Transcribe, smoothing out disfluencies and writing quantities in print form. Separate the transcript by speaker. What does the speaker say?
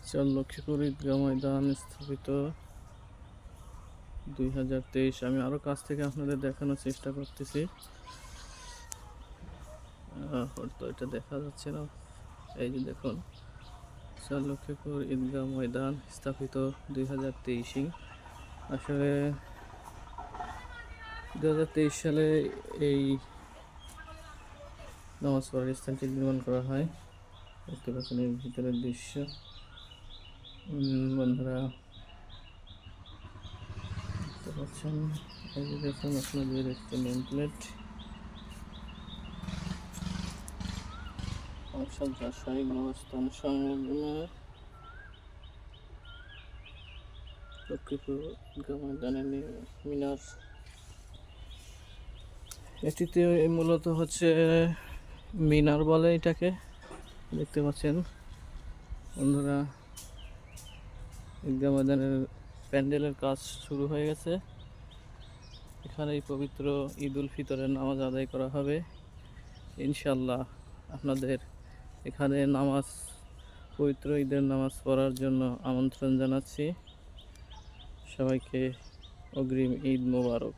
Speaker 1: চার লক্ষ্মীপুর ঈদগাহ ময়দান স্থাপিত 2023। আমি আরো কাছ থেকে আপনাদের দেখানোর চেষ্টা করতেছি, হয়তো এটা দেখা যাচ্ছে না। এই যে দেখুন, চার লক্ষ্মীপুর ঈদগাহ ময়দান স্থাপিত 2023। আসলে 2023 সালে এই নামাজ পড়ার স্থানটি নির্মাণ করা হয়। দেখতে পাচ্ছেন এর ভিতরের দৃশ্য। বন্ধুরা দেখতে পাচ্ছেন, এই যে দেখুন আপনাদের একটি নেম প্লেট। রাজশাহী অবস্থান সংলগ্ন লক্ষ্মীপুর ঈদগাহ ময়দানের মিনার। এটিতে মূলত হচ্ছে মিনার বলে এটাকে। দেখতে পাচ্ছেন বন্ধুরা, ঈদগাহ ময়দানের প্যান্ডেলের কাজ শুরু হয়ে গেছে। এখানে এই পবিত্র ঈদ উল ফিতরের নামাজ আদায় করা হবে ইনশাল্লাহ। আপনাদের এখানে নামাজ, পবিত্র ঈদের নামাজ পড়ার জন্য আমন্ত্রণ জানাচ্ছি। সবাইকে অগ্রিম ঈদ মোবারক।